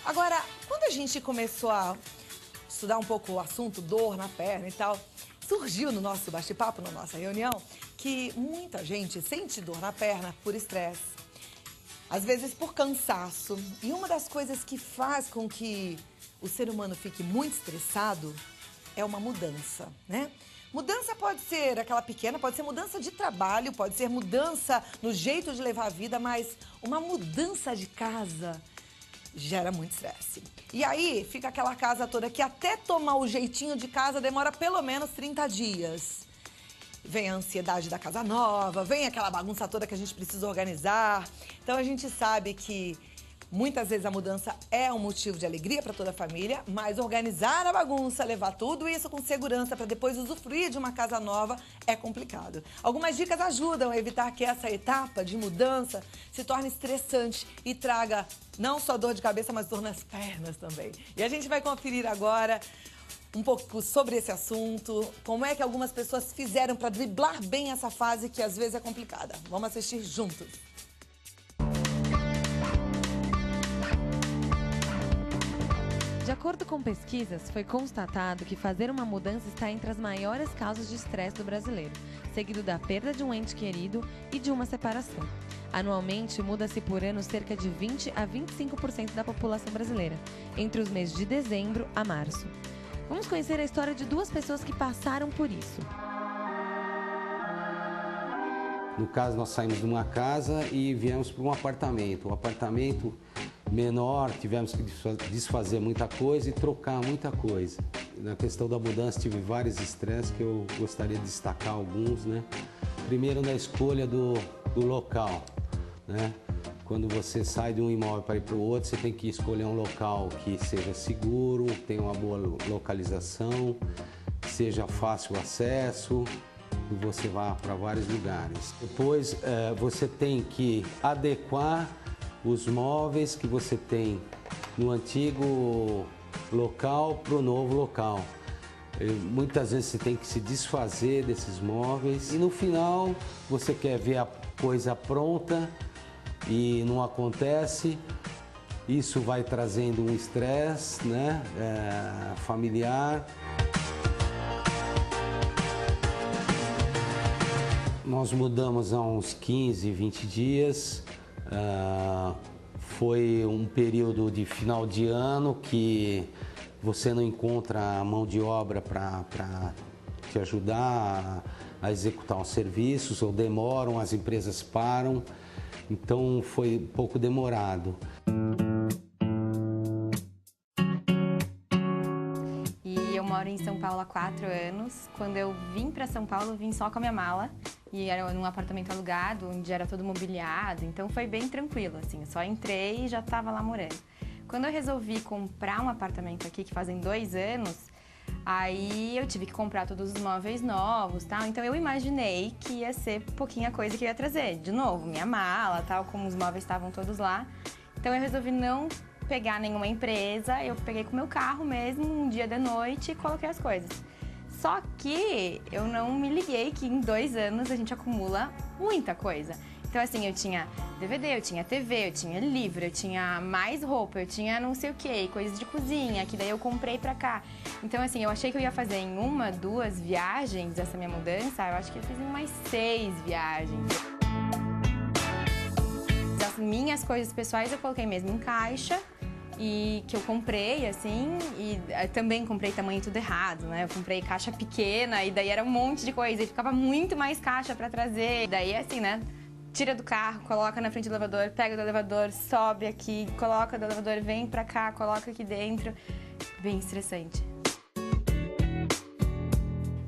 Agora, quando a gente começou a estudar um pouco o assunto dor na perna e tal, surgiu no nosso bate-papo, na nossa reunião, que muita gente sente dor na perna por estresse, às vezes por cansaço. E uma das coisas que faz com que o ser humano fique muito estressado é uma mudança, né? Mudança pode ser aquela pequena, pode ser mudança de trabalho, pode ser mudança no jeito de levar a vida, mas uma mudança de casa gera muito estresse. E aí fica aquela casa toda que até tomar o jeitinho de casa demora pelo menos 30 dias. Vem a ansiedade da casa nova, vem aquela bagunça toda que a gente precisa organizar. Então a gente sabe que muitas vezes a mudança é um motivo de alegria para toda a família, mas organizar a bagunça, levar tudo isso com segurança para depois usufruir de uma casa nova é complicado. Algumas dicas ajudam a evitar que essa etapa de mudança se torne estressante e traga não só dor de cabeça, mas dor nas pernas também. E a gente vai conferir agora um pouco sobre esse assunto, como é que algumas pessoas fizeram para driblar bem essa fase que às vezes é complicada. Vamos assistir juntos. De acordo com pesquisas, foi constatado que fazer uma mudança está entre as maiores causas de estresse do brasileiro, seguido da perda de um ente querido e de uma separação. Anualmente, muda-se por ano cerca de 20 a 25% da população brasileira, entre os meses de dezembro a março. Vamos conhecer a história de duas pessoas que passaram por isso. No caso, nós saímos de uma casa e viemos para um apartamento. Um apartamento menor, tivemos que desfazer muita coisa e trocar muita coisa. Na questão da mudança, tive vários estresses que eu gostaria de destacar alguns, né? Primeiro, na escolha do local, né? Quando você sai de um imóvel para ir para o outro, você tem que escolher um local que seja seguro, tenha uma boa localização, que seja fácil o acesso e você vá para vários lugares. Depois, você tem que adequar os móveis que você tem no antigo local para o novo local. Muitas vezes você tem que se desfazer desses móveis e no final você quer ver a coisa pronta e não acontece. Isso vai trazendo um estresse, né, familiar. Nós mudamos há uns 15, 20 dias. Foi um período de final de ano que você não encontra a mão de obra para te ajudar a executar os serviços, ou demoram, as empresas param, então foi um pouco demorado. E eu moro em São Paulo há 4 anos. Quando eu vim para São Paulo, eu vim só com a minha mala. E era num apartamento alugado, onde era todo mobiliado, então foi bem tranquilo, assim. Eu só entrei e já estava lá morando. Quando eu resolvi comprar um apartamento aqui, que fazem 2 anos, aí eu tive que comprar todos os móveis novos, tal. Então eu imaginei que ia ser pouquinha coisa que eu ia trazer. De novo, minha mala, tal, como os móveis estavam todos lá. Então eu resolvi não pegar nenhuma empresa, eu peguei com o meu carro mesmo, um dia de noite, e coloquei as coisas. Só que eu não me liguei que em 2 anos a gente acumula muita coisa. Então assim, eu tinha DVD, eu tinha TV, eu tinha livro, eu tinha mais roupa, eu tinha não sei o que, coisas de cozinha, que daí eu comprei pra cá. Então assim, eu achei que eu ia fazer em 1, 2 viagens essa minha mudança, eu acho que eu fiz em mais 6 viagens. As minhas coisas pessoais eu coloquei mesmo em caixa, e que eu comprei, assim, e também comprei tamanho tudo errado, né? Eu comprei caixa pequena e daí era um monte de coisa e ficava muito mais caixa pra trazer. E daí, assim, né? Tira do carro, coloca na frente do elevador, pega do elevador, sobe aqui, coloca do elevador, vem pra cá, coloca aqui dentro. Bem estressante.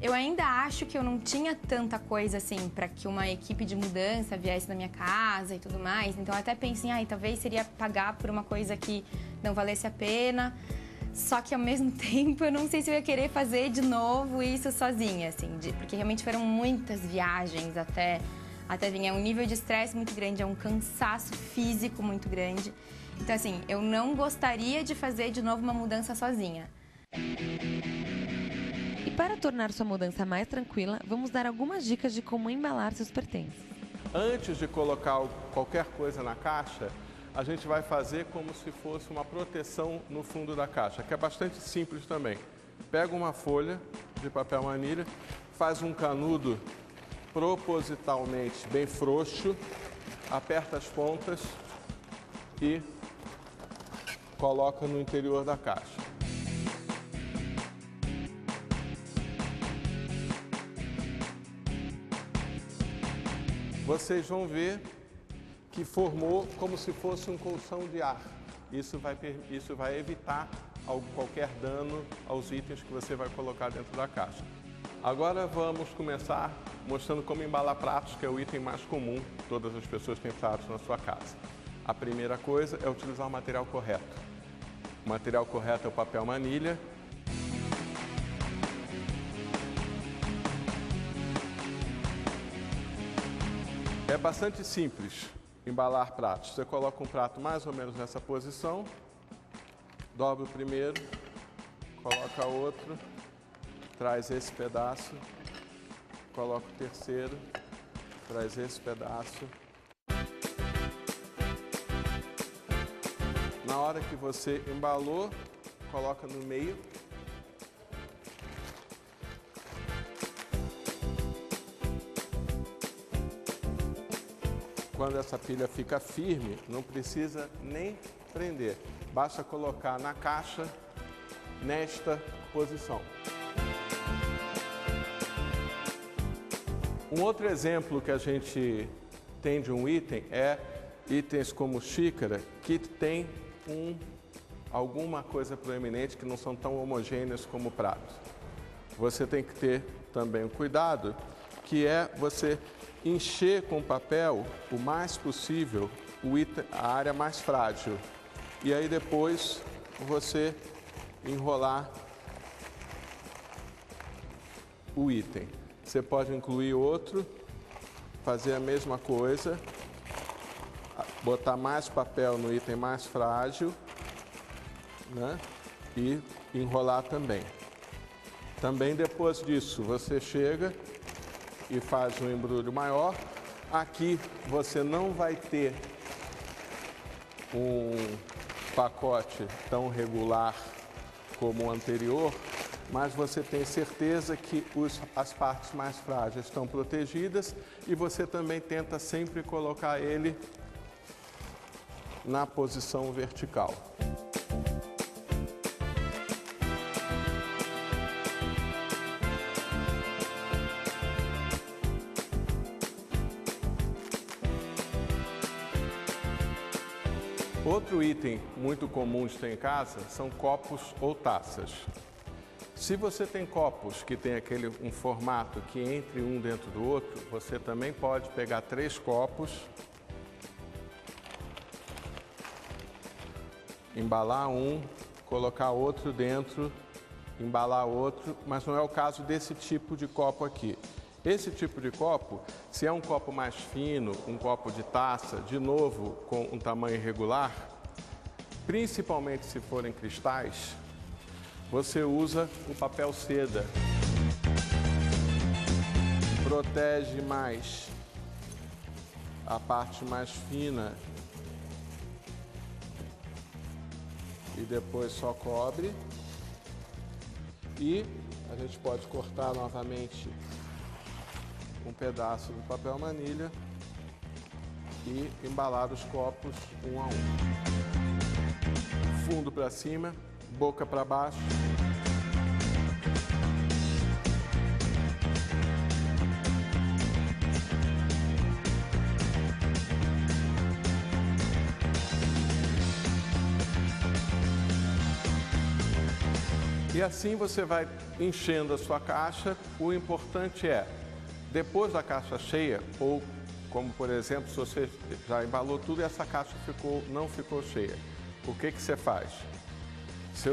Eu ainda acho que eu não tinha tanta coisa assim para que uma equipe de mudança viesse na minha casa e tudo mais. Então eu até pensei, talvez seria pagar por uma coisa que não valesse a pena. Só que ao mesmo tempo eu não sei se eu ia querer fazer de novo isso sozinha, assim, porque realmente foram muitas viagens até vir. É um nível de estresse muito grande, é um cansaço físico muito grande. Então assim, eu não gostaria de fazer de novo uma mudança sozinha. E para tornar sua mudança mais tranquila, vamos dar algumas dicas de como embalar seus pertences. Antes de colocar qualquer coisa na caixa, a gente vai fazer como se fosse uma proteção no fundo da caixa, que é bastante simples também. Pega uma folha de papel manilha, faz um canudo propositalmente bem frouxo, aperta as pontas e coloca no interior da caixa. Vocês vão ver que formou como se fosse um colchão de ar. Isso vai evitar qualquer dano aos itens que você vai colocar dentro da caixa. Agora vamos começar mostrando como embalar pratos, que é o item mais comum, todas as pessoas têm pratos na sua casa. A primeira coisa é utilizar o material correto. O material correto é o papel manilha. É bastante simples embalar pratos. Você coloca um prato mais ou menos nessa posição, dobra o primeiro, coloca outro, traz esse pedaço, coloca o terceiro, traz esse pedaço. Na hora que você embalou, coloca no meio. Quando essa pilha fica firme, não precisa nem prender. Basta colocar na caixa, nesta posição. Um outro exemplo que a gente tem de um item é itens como xícara, que tem alguma coisa proeminente, que não são tão homogêneas como pratos. Você tem que ter também o cuidado, que é você encher com papel o mais possível a área mais frágil. E aí depois você enrolar o item. Você pode incluir outro, fazer a mesma coisa, botar mais papel no item mais frágil, né? E enrolar também. Também depois disso você chega e faz um embrulho maior. Aqui você não vai ter um pacote tão regular como o anterior, mas você tem certeza que as partes mais frágeis estão protegidas e você também tenta sempre colocar ele na posição vertical. Outro item muito comum de ter em casa são copos ou taças. Se você tem copos que tem um formato que entre um dentro do outro, você também pode pegar 3 copos, embalar um, colocar outro dentro, embalar outro, mas não é o caso desse tipo de copo aqui. Esse tipo de copo, se é um copo mais fino, um copo de taça, de novo com um tamanho irregular, principalmente se forem cristais, você usa o papel seda. Protege mais a parte mais fina e depois só cobre. E a gente pode cortar novamente um pedaço do papel manilha e embalar os copos um a um. Fundo para cima, boca para baixo. E assim você vai enchendo a sua caixa. O importante é, depois da caixa cheia, ou como por exemplo, se você já embalou tudo e essa caixa não ficou cheia, o que você faz? Você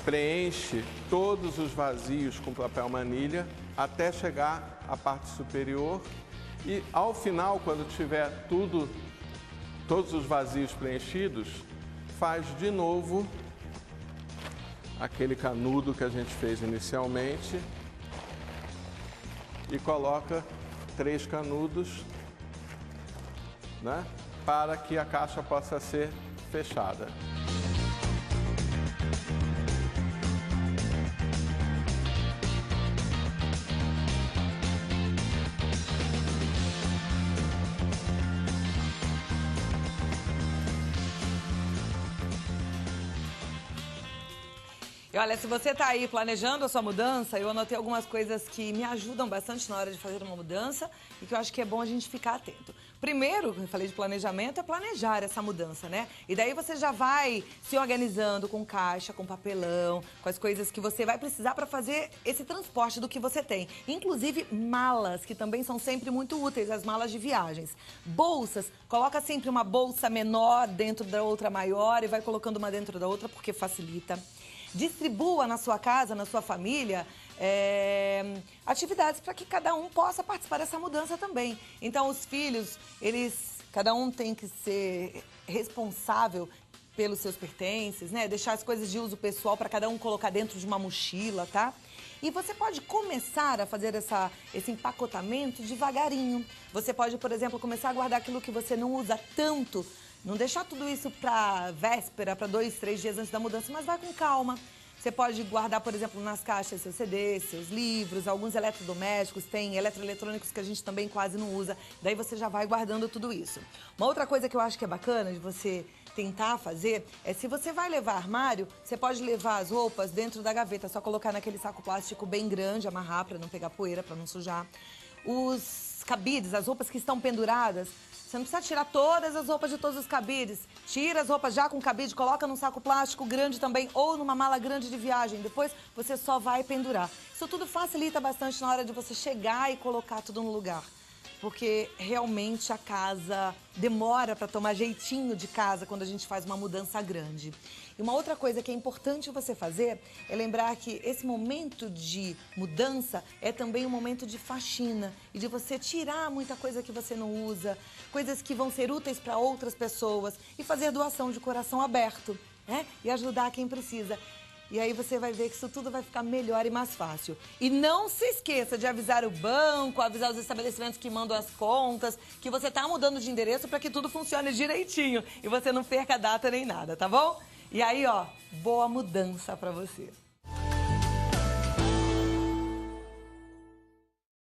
preenche todos os vazios com papel manilha até chegar à parte superior e ao final, quando tiver todos os vazios preenchidos, faz de novo aquele canudo que a gente fez inicialmente e coloca 3 canudos né, para que a caixa possa ser fechada. E olha, se você está aí planejando a sua mudança, eu anotei algumas coisas que me ajudam bastante na hora de fazer uma mudança e que eu acho que é bom a gente ficar atento. Primeiro, eu falei de planejamento, é planejar essa mudança, né? E daí você já vai se organizando com caixa, com papelão, com as coisas que você vai precisar para fazer esse transporte do que você tem. Inclusive malas, que também são sempre muito úteis, as malas de viagens. Bolsas, coloca sempre uma bolsa menor dentro da outra maior e vai colocando uma dentro da outra porque facilita. Distribua na sua casa, na sua família, atividades para que cada um possa participar dessa mudança também. Então, os filhos, cada um tem que ser responsável pelos seus pertences, né? Deixar as coisas de uso pessoal para cada um colocar dentro de uma mochila, tá? E você pode começar a fazer esse empacotamento devagarinho. Você pode, por exemplo, começar a guardar aquilo que você não usa tanto. Não deixar tudo isso para véspera, para 2, 3 dias antes da mudança, mas vai com calma. Você pode guardar, por exemplo, nas caixas seus CDs, seus livros, alguns eletrodomésticos, tem eletroeletrônicos que a gente também quase não usa. Daí você já vai guardando tudo isso. Uma outra coisa que eu acho que é bacana de você tentar fazer é, se você vai levar armário, você pode levar as roupas dentro da gaveta, só colocar naquele saco plástico bem grande, amarrar para não pegar poeira, para não sujar. Os cabides, as roupas que estão penduradas, você não precisa tirar todas as roupas de todos os cabides. Tira as roupas já com cabide, coloca num saco plástico grande também ou numa mala grande de viagem. Depois você só vai pendurar. Isso tudo facilita bastante na hora de você chegar e colocar tudo no lugar. Porque realmente a casa demora para tomar jeitinho de casa quando a gente faz uma mudança grande. E uma outra coisa que é importante você fazer é lembrar que esse momento de mudança é também um momento de faxina e de você tirar muita coisa que você não usa, coisas que vão ser úteis para outras pessoas e fazer doação de coração aberto, né? E ajudar quem precisa. E aí você vai ver que isso tudo vai ficar melhor e mais fácil. E não se esqueça de avisar o banco, avisar os estabelecimentos que mandam as contas, que você está mudando de endereço para que tudo funcione direitinho e você não perca a data nem nada, tá bom? E aí, ó, boa mudança para você.